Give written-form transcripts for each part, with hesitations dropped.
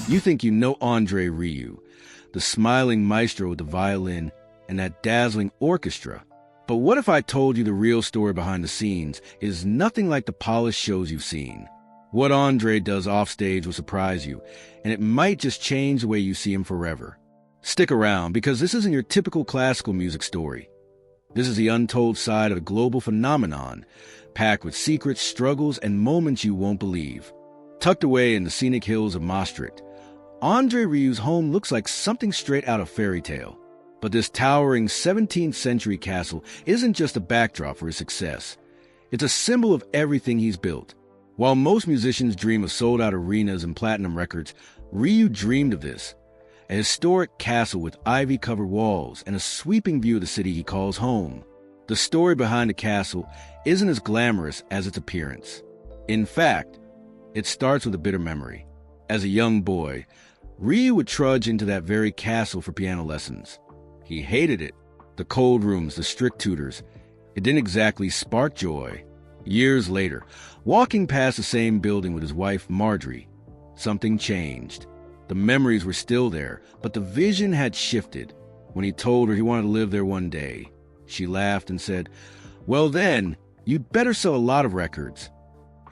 You think you know André Rieu, the smiling maestro with the violin and that dazzling orchestra. But what if I told you the real story behind the scenes is nothing like the polished shows you've seen? What André does offstage will surprise you, and it might just change the way you see him forever. Stick around, because this isn't your typical classical music story. This is the untold side of a global phenomenon, packed with secrets, struggles, and moments you won't believe. Tucked away in the scenic hills of Maastricht, André Rieu's home looks like something straight out of fairy tale. But this towering 17th century castle isn't just a backdrop for his success. It's a symbol of everything he's built. While most musicians dream of sold-out arenas and platinum records, Rieu dreamed of this. A historic castle with ivy-covered walls and a sweeping view of the city he calls home. The story behind the castle isn't as glamorous as its appearance. In fact, it starts with a bitter memory. As a young boy, Rieu would trudge into that very castle for piano lessons. He hated it. The cold rooms, the strict tutors. It didn't exactly spark joy. Years later, walking past the same building with his wife, Marjorie, something changed. The memories were still there, but the vision had shifted. When he told her he wanted to live there one day, she laughed and said, "Well then, you'd better sell a lot of records."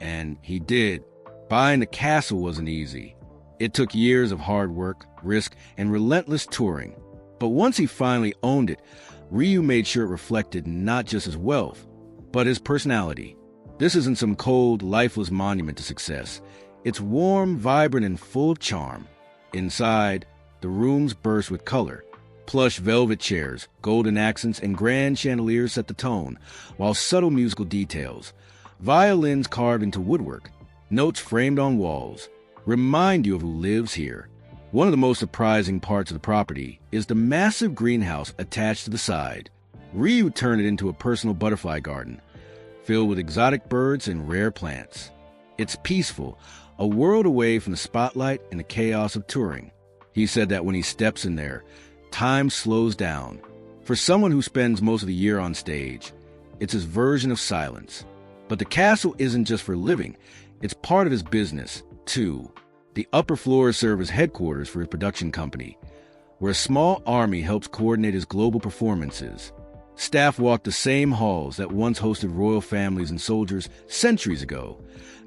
And he did. Buying the castle wasn't easy. It took years of hard work, risk, and relentless touring. But once he finally owned it, Rieu made sure it reflected not just his wealth, but his personality. This isn't some cold, lifeless monument to success. It's warm, vibrant, and full of charm. Inside, the rooms burst with color. Plush velvet chairs, golden accents, and grand chandeliers set the tone, while subtle musical details, violins carved into woodwork, notes framed on walls, remind you of who lives here. One of the most surprising parts of the property is the massive greenhouse attached to the side. Rieu turned it into a personal butterfly garden, filled with exotic birds and rare plants. It's peaceful, a world away from the spotlight and the chaos of touring. He said that when he steps in there, time slows down. For someone who spends most of the year on stage, it's his version of silence. But the castle isn't just for living. It's part of his business, too. The upper floors serve as headquarters for his production company, where a small army helps coordinate his global performances. Staff walk the same halls that once hosted royal families and soldiers centuries ago,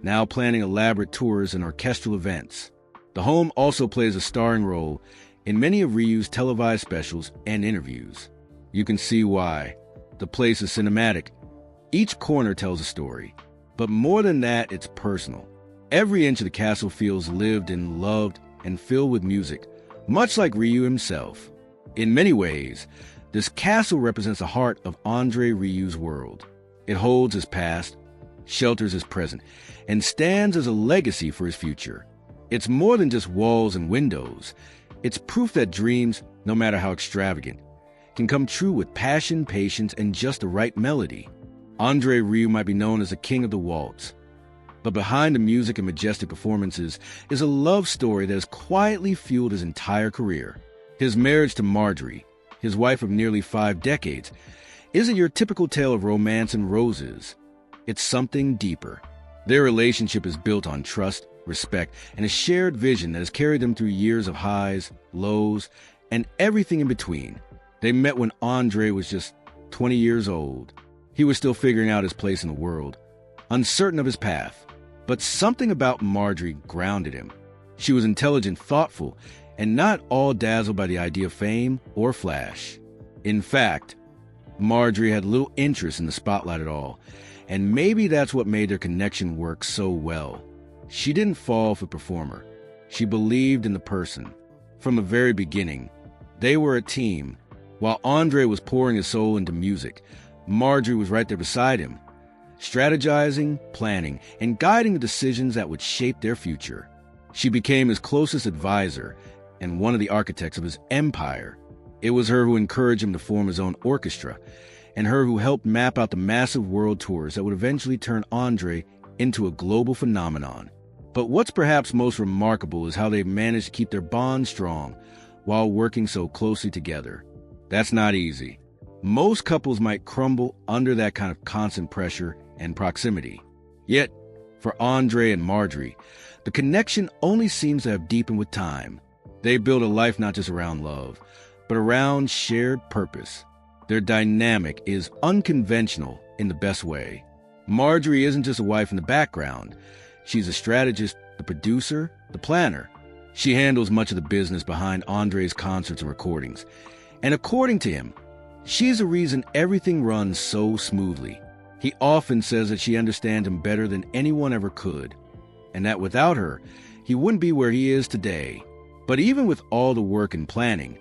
now planning elaborate tours and orchestral events. The home also plays a starring role in many of Rieu's televised specials and interviews. You can see why. The place is cinematic. Each corner tells a story. But more than that, it's personal. Every inch of the castle feels lived and loved and filled with music, much like Rieu himself. In many ways, this castle represents the heart of André Rieu's world. It holds his past, shelters his present, and stands as a legacy for his future. It's more than just walls and windows. It's proof that dreams, no matter how extravagant, can come true with passion, patience, and just the right melody. André Rieu might be known as the king of the waltz, but behind the music and majestic performances is a love story that has quietly fueled his entire career. His marriage to Marjorie, his wife of nearly 5 decades, isn't your typical tale of romance and roses. It's something deeper. Their relationship is built on trust, respect, and a shared vision that has carried them through years of highs, lows, and everything in between. They met when André was just 20 years old. He was still figuring out his place in the world, uncertain of his path. But something about Marjorie grounded him. She was intelligent, thoughtful, and not all dazzled by the idea of fame or flash. In fact, Marjorie had little interest in the spotlight at all, and maybe that's what made their connection work so well. She didn't fall for the performer. She believed in the person. From the very beginning, they were a team. While André was pouring his soul into music, Marjorie was right there beside him, strategizing, planning, and guiding the decisions that would shape their future. She became his closest advisor and one of the architects of his empire. It was her who encouraged him to form his own orchestra, and her who helped map out the massive world tours that would eventually turn André into a global phenomenon. But what's perhaps most remarkable is how they've managed to keep their bond strong while working so closely together. That's not easy. Most couples might crumble under that kind of constant pressure and proximity. Yet, For André and Marjorie, the connection only seems to have deepened with time. They build a life not just around love, but around shared purpose. Their dynamic is unconventional in the best way. Marjorie isn't just a wife in the background. She's a strategist, the producer, the planner. She handles much of the business behind André's concerts and recordings. And according to him, she's the reason everything runs so smoothly. He often says that she understands him better than anyone ever could, and that without her, he wouldn't be where he is today. But even with all the work and planning,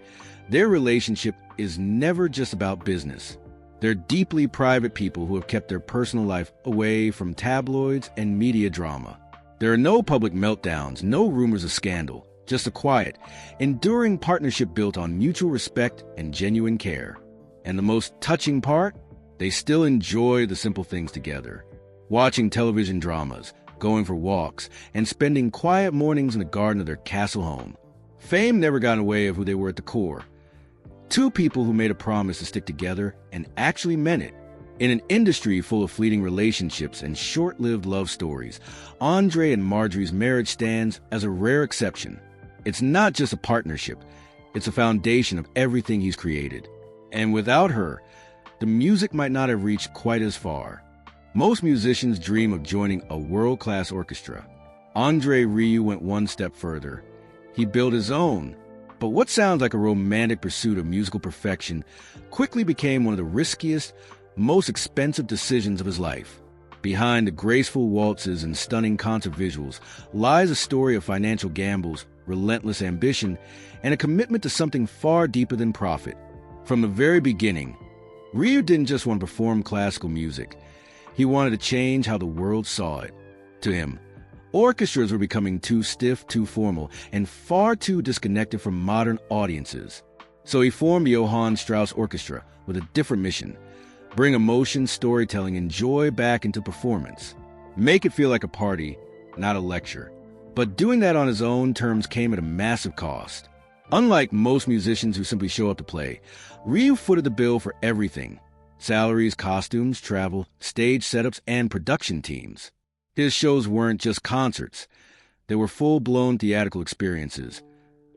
their relationship is never just about business. They're deeply private people who have kept their personal life away from tabloids and media drama. There are no public meltdowns, no rumors of scandal, just a quiet, enduring partnership built on mutual respect and genuine care. And the most touching part? They still enjoy the simple things together. Watching television dramas, going for walks, and spending quiet mornings in the garden of their castle home. Fame never got in the way of who they were at the core. Two people who made a promise to stick together and actually meant it. In an industry full of fleeting relationships and short-lived love stories, André and Marjorie's marriage stands as a rare exception. It's not just a partnership, it's a foundation of everything he's created. And without her, the music might not have reached quite as far. Most musicians dream of joining a world-class orchestra. André Rieu went one step further. He built his own. But what sounds like a romantic pursuit of musical perfection quickly became one of the riskiest, most expensive decisions of his life. Behind the graceful waltzes and stunning concert visuals lies a story of financial gambles, relentless ambition, and a commitment to something far deeper than profit. From the very beginning, Rieu didn't just want to perform classical music. He wanted to change how the world saw it. To him, orchestras were becoming too stiff, too formal, and far too disconnected from modern audiences. So he formed the Johan Strauss Orchestra with a different mission: bring emotion, storytelling, and joy back into performance. Make it feel like a party, not a lecture. But doing that on his own terms came at a massive cost. Unlike most musicians who simply show up to play, Rieu footed the bill for everything: salaries, costumes, travel, stage setups, and production teams. His shows weren't just concerts. They were full-blown theatrical experiences,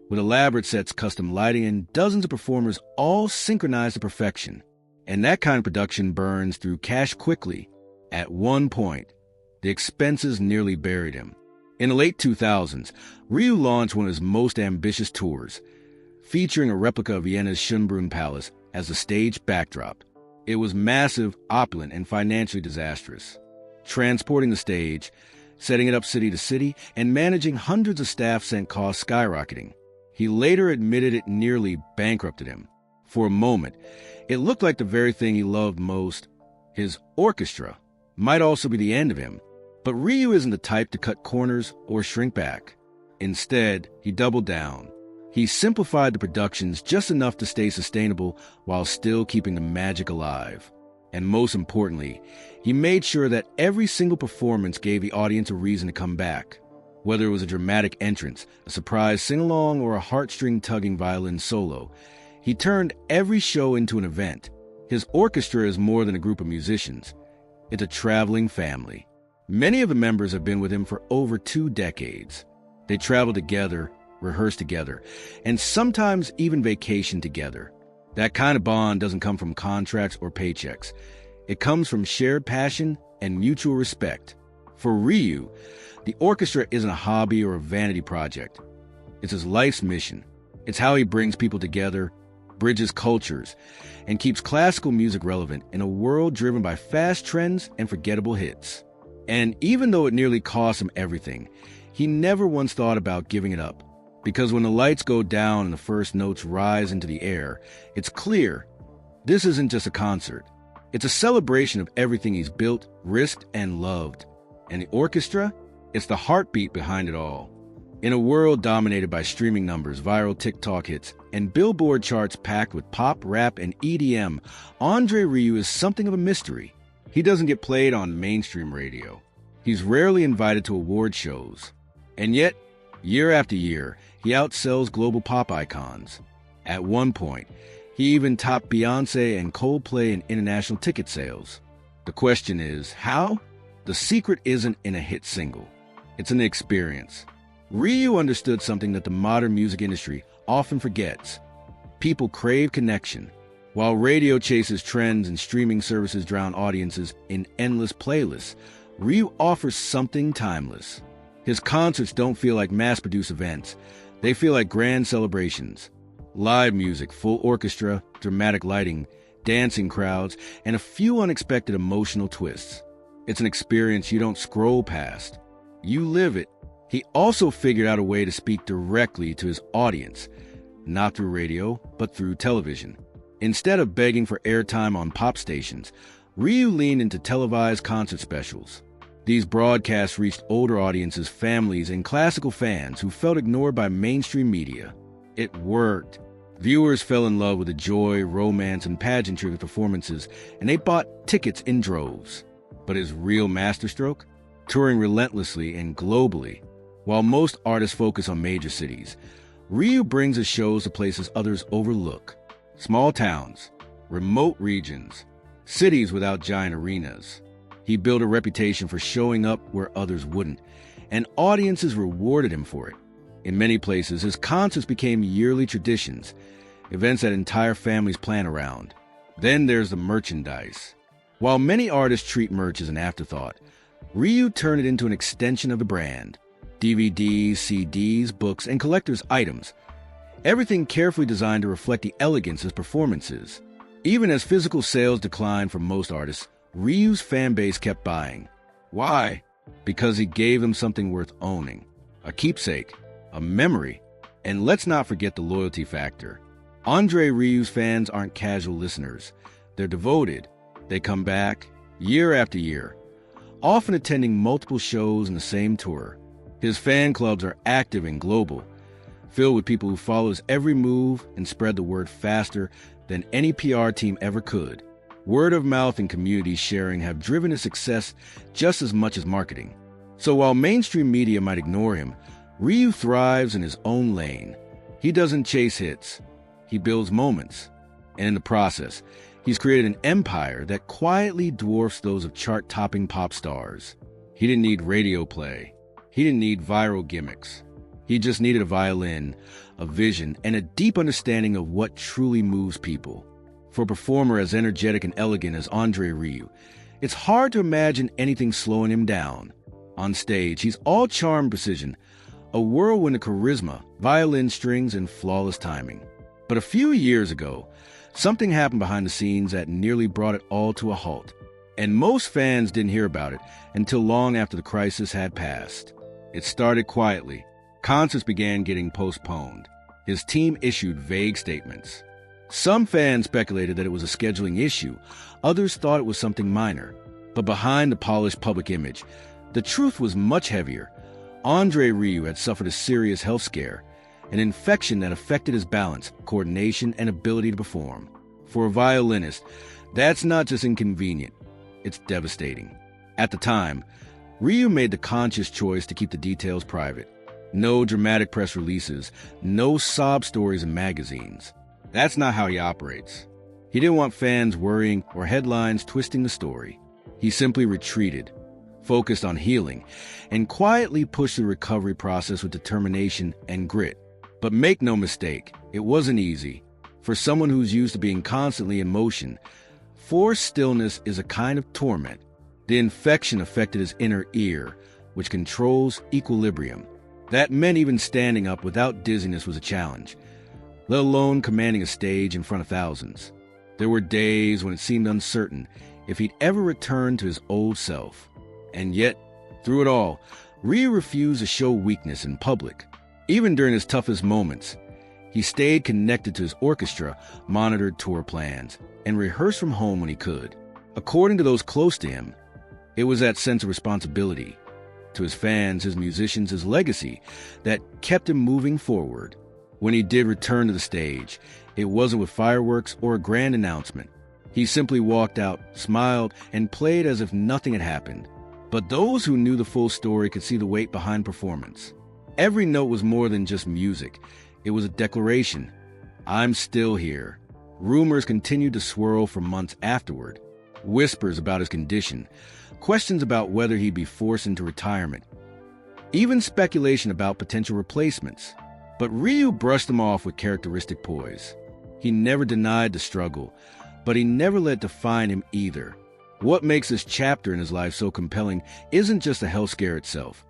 with elaborate sets, custom lighting, and dozens of performers all synchronized to perfection. And that kind of production burns through cash quickly. At one point, the expenses nearly buried him. In the late 2000s, Rieu launched one of his most ambitious tours, featuring a replica of Vienna's Schönbrunn Palace as the stage backdrop. It was massive, opulent, and financially disastrous. Transporting the stage, setting it up city to city, and managing hundreds of staff sent costs skyrocketing. He later admitted it nearly bankrupted him. For a moment, it looked like the very thing he loved most, his orchestra, might also be the end of him. But Rieu isn't the type to cut corners or shrink back. Instead, he doubled down. He simplified the productions just enough to stay sustainable while still keeping the magic alive. And most importantly, he made sure that every single performance gave the audience a reason to come back. Whether it was a dramatic entrance, a surprise sing-along, or a heartstring-tugging violin solo, he turned every show into an event. His orchestra is more than a group of musicians. It's a traveling family. Many of the members have been with him for over 2 decades. They travel together, rehearse together, and sometimes even vacation together. That kind of bond doesn't come from contracts or paychecks. It comes from shared passion and mutual respect. For Rieu, the orchestra isn't a hobby or a vanity project. It's his life's mission. It's how he brings people together, bridges cultures, and keeps classical music relevant in a world driven by fast trends and forgettable hits. And even though it nearly cost him everything, he never once thought about giving it up. Because when the lights go down and the first notes rise into the air, it's clear this isn't just a concert. It's a celebration of everything he's built, risked, and loved. And the orchestra? It's the heartbeat behind it all. In a world dominated by streaming numbers, viral TikTok hits, and Billboard charts packed with pop, rap, and EDM, André Rieu is something of a mystery. He doesn't get played on mainstream radio. He's rarely invited to award shows. And yet, year after year, he outsells global pop icons. At one point, he even topped Beyoncé and Coldplay in international ticket sales. The question is, how? The secret isn't in a hit single. It's an experience. Rieu understood something that the modern music industry often forgets. People crave connection. While radio chases trends and streaming services drown audiences in endless playlists, Rieu offers something timeless. His concerts don't feel like mass-produced events. They feel like grand celebrations. Live music, full orchestra, dramatic lighting, dancing crowds, and a few unexpected emotional twists. It's an experience you don't scroll past. You live it. He also figured out a way to speak directly to his audience, not through radio, but through television. Instead of begging for airtime on pop stations, Rieu leaned into televised concert specials. These broadcasts reached older audiences, families, and classical fans who felt ignored by mainstream media. It worked. Viewers fell in love with the joy, romance, and pageantry of the performances, and they bought tickets in droves. But his real masterstroke? Touring relentlessly and globally. While most artists focus on major cities, Rieu brings his shows to places others overlook. Small towns, remote regions, cities without giant arenas. He built a reputation for showing up where others wouldn't, and audiences rewarded him for it. In many places, his concerts became yearly traditions, events that entire families plan around. Then there's the merchandise. While many artists treat merch as an afterthought, Rieu turned it into an extension of the brand. DVDs, CDs, books, and collector's items. Everything carefully designed to reflect the elegance of his performances. Even as physical sales declined for most artists, Rieu's fan base kept buying. Why? Because he gave them something worth owning. A keepsake, a memory, and let's not forget the loyalty factor. André Rieu's fans aren't casual listeners. They're devoted. They come back, year after year, often attending multiple shows in the same tour. His fan clubs are active and global, filled with people who follow his every move and spread the word faster than any PR team ever could. Word of mouth and community sharing have driven his success just as much as marketing. So while mainstream media might ignore him, Rieu thrives in his own lane. He doesn't chase hits. He builds moments. And in the process, he's created an empire that quietly dwarfs those of chart-topping pop stars. He didn't need radio play. He didn't need viral gimmicks. He just needed a violin, a vision, and a deep understanding of what truly moves people. For a performer as energetic and elegant as André Rieu, it's hard to imagine anything slowing him down. On stage, he's all charm and precision, a whirlwind of charisma, violin strings, and flawless timing. But a few years ago, something happened behind the scenes that nearly brought it all to a halt. And most fans didn't hear about it until long after the crisis had passed. It started quietly. Concerts began getting postponed. His team issued vague statements. Some fans speculated that it was a scheduling issue. Others thought it was something minor. But behind the polished public image, the truth was much heavier. André Rieu had suffered a serious health scare, an infection that affected his balance, coordination, and ability to perform. For a violinist, that's not just inconvenient, it's devastating. At the time, Rieu made the conscious choice to keep the details private. No dramatic press releases, no sob stories in magazines. That's not how he operates. He didn't want fans worrying or headlines twisting the story. He simply retreated, focused on healing, and quietly pushed the recovery process with determination and grit. But make no mistake, it wasn't easy. For someone who's used to being constantly in motion, forced stillness is a kind of torment. The infection affected his inner ear, which controls equilibrium. That meant even standing up without dizziness was a challenge, let alone commanding a stage in front of thousands. There were days when it seemed uncertain if he'd ever return to his old self. And yet, through it all, Rieu refused to show weakness in public. Even during his toughest moments, he stayed connected to his orchestra, monitored tour plans, and rehearsed from home when he could. According to those close to him, it was that sense of responsibility to his fans, his musicians, his legacy that kept him moving forward. When he did return to the stage, it wasn't with fireworks or a grand announcement. He simply walked out, smiled, and played as if nothing had happened. But those who knew the full story could see the weight behind performance. Every note was more than just music. It was a declaration. I'm still here. Rumors continued to swirl for months afterward. whispers about his condition, questions about whether he'd be forced into retirement, even speculation about potential replacements. But Rieu brushed them off with characteristic poise. He never denied the struggle, but he never let it define him either. What makes this chapter in his life so compelling isn't just the health scare itself.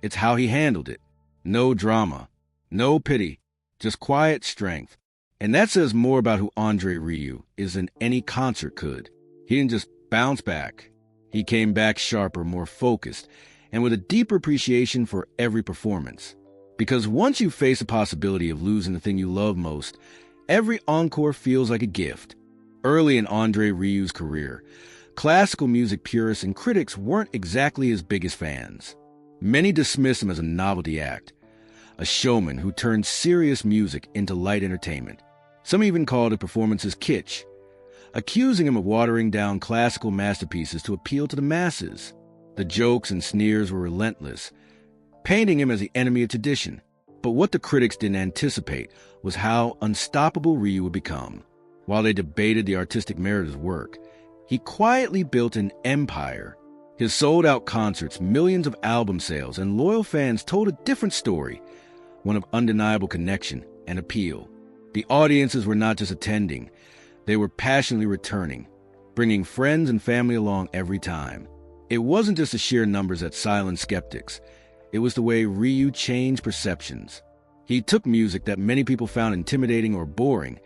It's how he handled it. No drama, no pity, just quiet strength. And that says more about who André Rieu is than any concert could. He didn't just bounce back. He came back sharper, more focused, and with a deeper appreciation for every performance. Because once you face the possibility of losing the thing you love most, every encore feels like a gift. Early in André Rieu's career, classical music purists and critics weren't exactly his biggest fans. Many dismissed him as a novelty act, a showman who turned serious music into light entertainment. Some even called his performances kitsch, accusing him of watering down classical masterpieces to appeal to the masses. The jokes and sneers were relentless, painting him as the enemy of tradition. But what the critics didn't anticipate was how unstoppable Rieu would become. While they debated the artistic merit of his work, he quietly built an empire. His sold-out concerts, millions of album sales, and loyal fans told a different story, one of undeniable connection and appeal. The audiences were not just attending, they were passionately returning, bringing friends and family along every time. It wasn't just the sheer numbers that silenced skeptics. It was the way Rieu changed perceptions. He took music that many people found intimidating or boring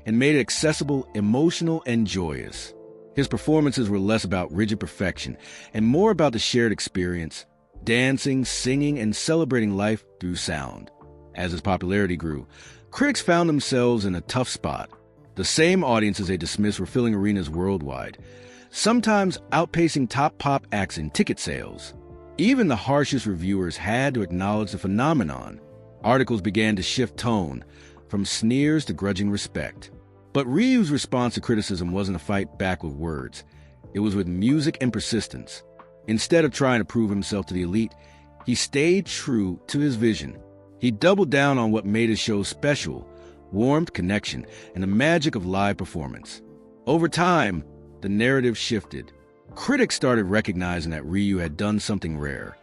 and made it accessible, emotional, and joyous. His performances were less about rigid perfection and more about the shared experience, dancing, singing, and celebrating life through sound. As his popularity grew, critics found themselves in a tough spot. The same audiences they dismissed were filling arenas worldwide, sometimes outpacing top pop acts in ticket sales. Even the harshest reviewers had to acknowledge the phenomenon. Articles began to shift tone, from sneers to grudging respect. But Rieu's response to criticism wasn't a fight back with words. It was with music and persistence. Instead of trying to prove himself to the elite, he stayed true to his vision. He doubled down on what made his show special: warmth, connection, and the magic of live performance. Over time, the narrative shifted. Critics started recognizing that Rieu had done something rare.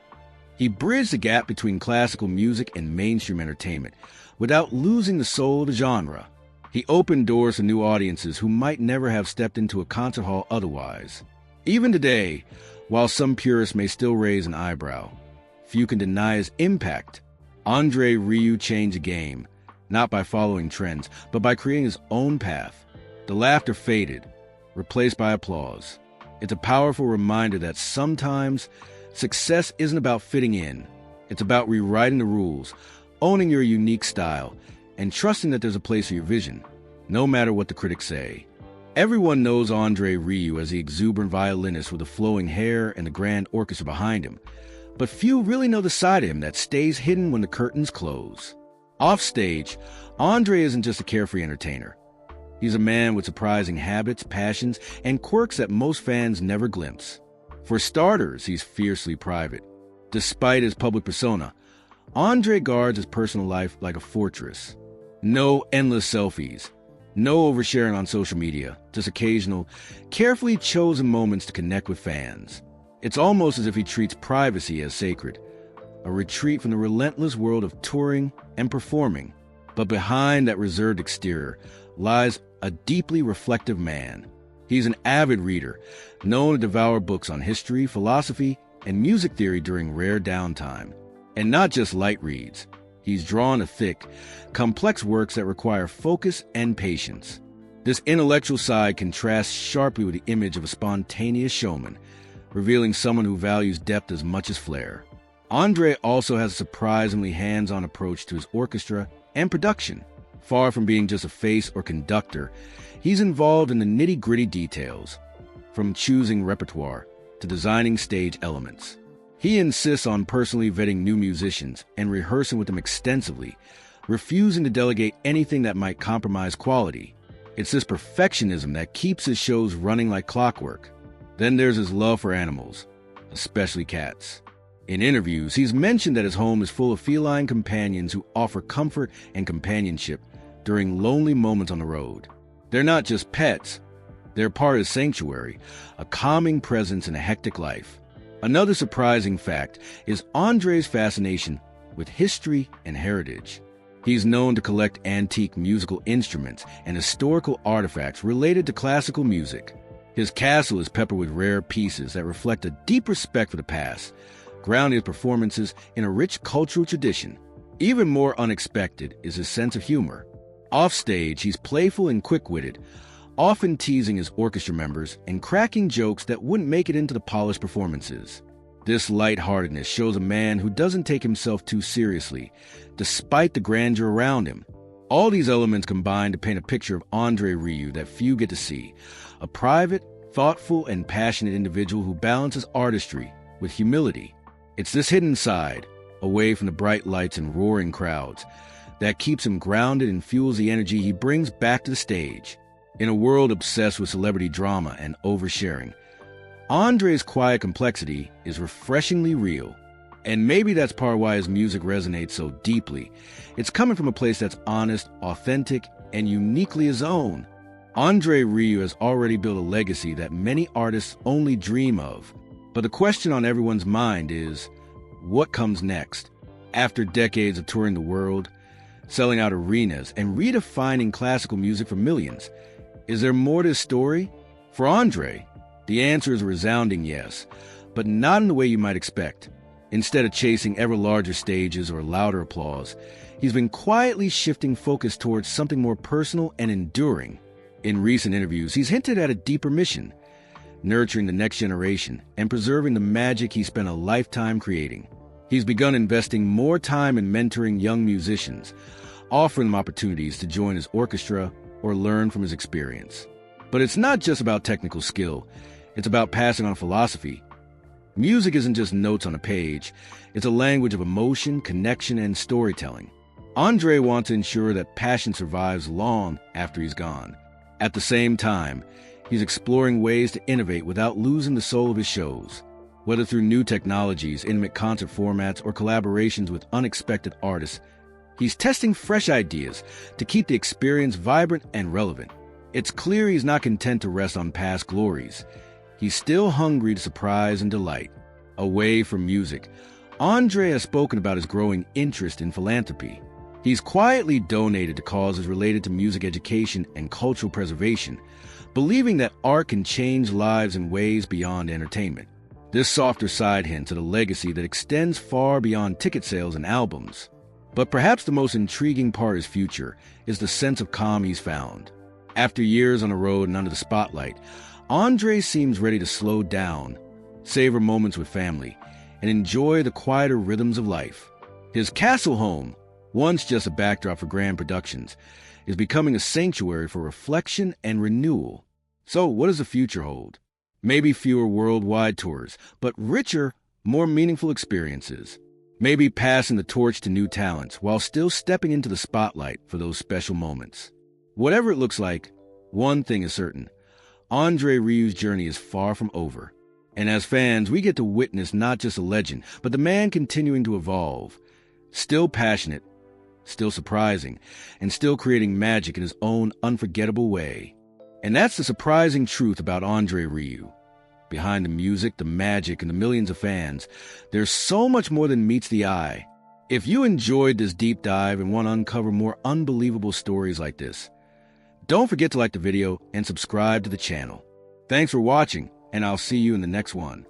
He bridged the gap between classical music and mainstream entertainment without losing the soul of the genre. He opened doors to new audiences who might never have stepped into a concert hall otherwise. Even today, while some purists may still raise an eyebrow, few can deny his impact. André Rieu changed the game, not by following trends, but by creating his own path. The laughter faded, replaced by applause. It's a powerful reminder that sometimes success isn't about fitting in. It's about rewriting the rules, owning your unique style, and trusting that there's a place for your vision, no matter what the critics say. Everyone knows André Rieu as the exuberant violinist with the flowing hair and the grand orchestra behind him, but few really know the side of him that stays hidden when the curtains close. Offstage, André isn't just a carefree entertainer. He's a man with surprising habits, passions, and quirks that most fans never glimpse. For starters, he's fiercely private. Despite his public persona, André guards his personal life like a fortress. No endless selfies, no oversharing on social media, just occasional, carefully chosen moments to connect with fans. It's almost as if he treats privacy as sacred, a retreat from the relentless world of touring and performing. But behind that reserved exterior lies a deeply reflective man. He's an avid reader, known to devour books on history, philosophy, and music theory during rare downtime. And not just light reads. He's drawn to thick, complex works that require focus and patience. This intellectual side contrasts sharply with the image of a spontaneous showman, revealing someone who values depth as much as flair. André also has a surprisingly hands-on approach to his orchestra and production. Far from being just a face or conductor, he's involved in the nitty-gritty details, from choosing repertoire to designing stage elements. He insists on personally vetting new musicians and rehearsing with them extensively, refusing to delegate anything that might compromise quality. It's this perfectionism that keeps his shows running like clockwork. Then there's his love for animals, especially cats. In interviews, he's mentioned that his home is full of feline companions who offer comfort and companionship during lonely moments on the road. They're not just pets, They're part of his sanctuary, a calming presence in a hectic life. Another surprising fact is André's fascination with history and heritage. He's known to collect antique musical instruments and historical artifacts related to classical music. His castle is peppered with rare pieces that reflect a deep respect for the past, grounding his performances in a rich cultural tradition. Even more unexpected is his sense of humor. Offstage, he's playful and quick-witted, often teasing his orchestra members and cracking jokes that wouldn't make it into the polished performances. This lightheartedness shows a man who doesn't take himself too seriously, despite the grandeur around him. All these elements combine to paint a picture of André Rieu that few get to see, a private, thoughtful, and passionate individual who balances artistry with humility. It's this hidden side, away from the bright lights and roaring crowds, that keeps him grounded and fuels the energy he brings back to the stage. In a world obsessed with celebrity drama and oversharing, André's quiet complexity is refreshingly real. And maybe that's part of why his music resonates so deeply. It's coming from a place that's honest, authentic, and uniquely his own. André Rieu has already built a legacy that many artists only dream of. But the question on everyone's mind is, what comes next? After decades of touring the world, selling out arenas, and redefining classical music for millions, is there more to his story? For André, the answer is a resounding yes, but not in the way you might expect. Instead of chasing ever larger stages or louder applause, he's been quietly shifting focus towards something more personal and enduring. In recent interviews, he's hinted at a deeper mission, nurturing the next generation and preserving the magic he spent a lifetime creating. He's begun investing more time in mentoring young musicians, offering them opportunities to join his orchestra or learn from his experience. But it's not just about technical skill, it's about passing on philosophy. Music isn't just notes on a page, it's a language of emotion, connection, and storytelling. André wants to ensure that passion survives long after he's gone. At the same time, he's exploring ways to innovate without losing the soul of his shows. Whether through new technologies, intimate concert formats, or collaborations with unexpected artists, he's testing fresh ideas to keep the experience vibrant and relevant. It's clear he's not content to rest on past glories. He's still hungry to surprise and delight. Away from music, André has spoken about his growing interest in philanthropy. He's quietly donated to causes related to music education and cultural preservation, believing that art can change lives in ways beyond entertainment. This softer side hints at a legacy that extends far beyond ticket sales and albums. But perhaps the most intriguing part of his future is the sense of calm he's found. After years on the road and under the spotlight, André seems ready to slow down, savor moments with family, and enjoy the quieter rhythms of life. His castle home, once just a backdrop for grand productions, is becoming a sanctuary for reflection and renewal. So what does the future hold? Maybe fewer worldwide tours, but richer, more meaningful experiences. Maybe passing the torch to new talents while still stepping into the spotlight for those special moments. Whatever it looks like, one thing is certain. André Rieu's journey is far from over. And as fans, we get to witness not just a legend, but the man continuing to evolve. Still passionate, still surprising, and still creating magic in his own unforgettable way. And that's the surprising truth about André Rieu. Behind the music, the magic, and the millions of fans, there's so much more than meets the eye. If you enjoyed this deep dive and want to uncover more unbelievable stories like this, don't forget to like the video and subscribe to the channel. Thanks for watching, and I'll see you in the next one.